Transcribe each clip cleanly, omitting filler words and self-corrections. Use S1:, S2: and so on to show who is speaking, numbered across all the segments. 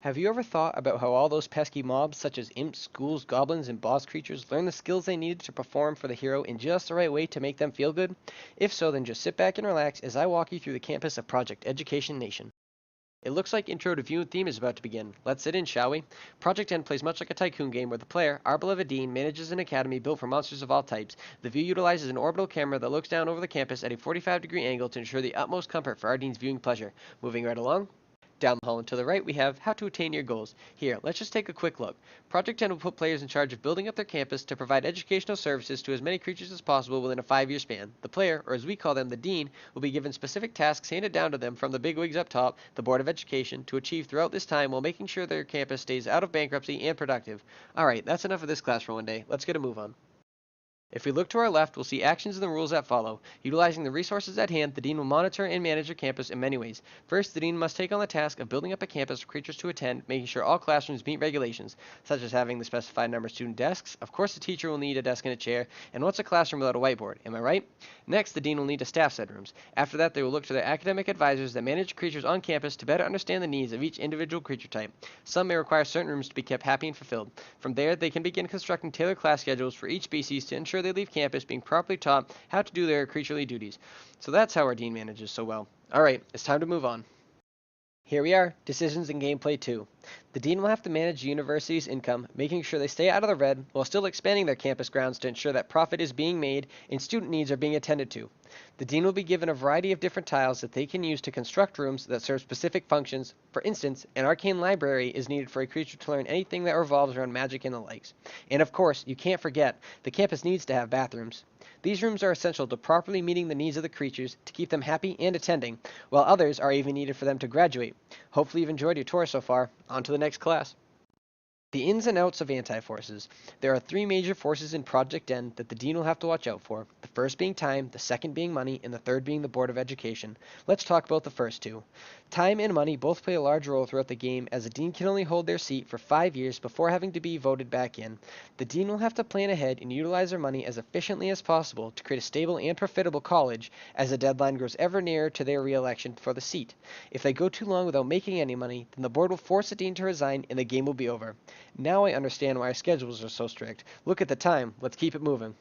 S1: Have you ever thought about how all those pesky mobs, such as imps, ghouls, goblins, and boss creatures, learn the skills they needed to perform for the hero in just the right way to make them feel good? If so, then just sit back and relax as I walk you through the campus of Project Education Nation. It looks like Intro to View and Theme is about to begin. Let's sit in, shall we? Project N plays much like a tycoon game where the player, our beloved Dean, manages an academy built for monsters of all types. The view utilizes an orbital camera that looks down over the campus at a 45-degree angle to ensure the utmost comfort for our Dean's viewing pleasure. Moving right along. Down the hall and to the right, we have How to Attain Your Goals. Here, let's just take a quick look. Project 10 will put players in charge of building up their campus to provide educational services to as many creatures as possible within a 5-year span. The player, or as we call them, the Dean, will be given specific tasks handed down to them from the bigwigs up top, the Board of Education, to achieve throughout this time while making sure their campus stays out of bankruptcy and productive. Alright, that's enough of this class for one day. Let's get a move on. If we look to our left, we'll see actions and the rules that follow. Utilizing the resources at hand, the Dean will monitor and manage your campus in many ways. First, the Dean must take on the task of building up a campus for creatures to attend, making sure all classrooms meet regulations, such as having the specified number of student desks. Of course, the teacher will need a desk and a chair, and what's a classroom without a whiteboard, am I right? Next, the Dean will need a staff set rooms. After that, they will look to their academic advisors that manage creatures on campus to better understand the needs of each individual creature type. Some may require certain rooms to be kept happy and fulfilled. From there, they can begin constructing tailored class schedules for each species to ensure they leave campus being properly taught how to do their creaturely duties. So that's how our Dean manages so well. Alright, it's time to move on. Here we are, decisions and gameplay 2. The Dean will have to manage the university's income, making sure they stay out of the red while still expanding their campus grounds to ensure that profit is being made and student needs are being attended to. The Dean will be given a variety of different tiles that they can use to construct rooms that serve specific functions. For instance, an arcane library is needed for a creature to learn anything that revolves around magic and the likes. And of course, you can't forget, the campus needs to have bathrooms. These rooms are essential to properly meeting the needs of the creatures to keep them happy and attending, while others are even needed for them to graduate. Hopefully you've enjoyed your tour so far. On to the next class. The ins and outs of anti-forces. There are 3 major forces in Project N that the Dean will have to watch out for, the first being time, the second being money, and the third being the Board of Education. Let's talk about the first two. Time and money both play a large role throughout the game, as a Dean can only hold their seat for 5 years before having to be voted back in. The Dean will have to plan ahead and utilize their money as efficiently as possible to create a stable and profitable college as the deadline grows ever nearer to their re-election for the seat. If they go too long without making any money, then the board will force the Dean to resign and the game will be over. Now I understand why our schedules are so strict. Look at the time. Let's keep it moving.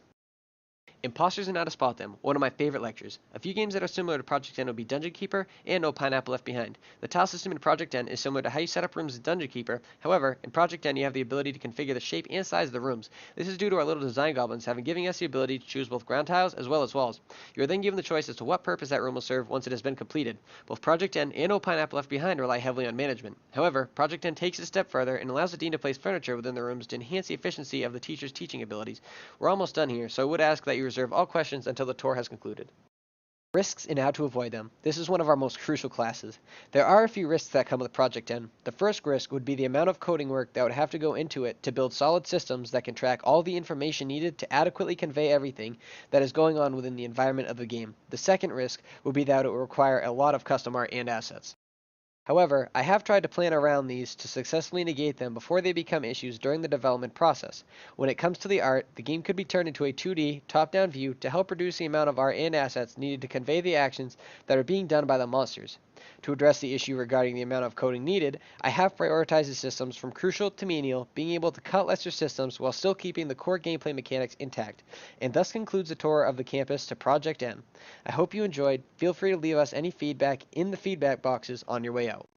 S1: Imposters and How to Spot Them, one of my favorite lectures. A few games that are similar to Project N would be Dungeon Keeper and No Pineapple Left Behind. The tile system in Project N is similar to how you set up rooms in Dungeon Keeper. However, in Project N you have the ability to configure the shape and size of the rooms. This is due to our little design goblins giving us the ability to choose both ground tiles as well as walls. You are then given the choice as to what purpose that room will serve once it has been completed. Both Project N and No Pineapple Left Behind rely heavily on management. However, Project N takes it a step further and allows the Dean to place furniture within the rooms to enhance the efficiency of the teacher's teaching abilities. We're almost done here, so I would ask that you reserve all questions until the tour has concluded. Risks and how to avoid them. This is one of our most crucial classes. There are a few risks that come with Project N. The first risk would be the amount of coding work that would have to go into it to build solid systems that can track all the information needed to adequately convey everything that is going on within the environment of the game. The second risk would be that it will require a lot of custom art and assets. However, I have tried to plan around these to successfully negate them before they become issues during the development process. When it comes to the art, the game could be turned into a 2D, top-down view to help reduce the amount of art and assets needed to convey the actions that are being done by the monsters. To address the issue regarding the amount of coding needed, I have prioritized the systems from crucial to menial, being able to cut lesser systems while still keeping the core gameplay mechanics intact, and thus concludes the tour of the campus to Project N. I hope you enjoyed. Feel free to leave us any feedback in the feedback boxes on your way out.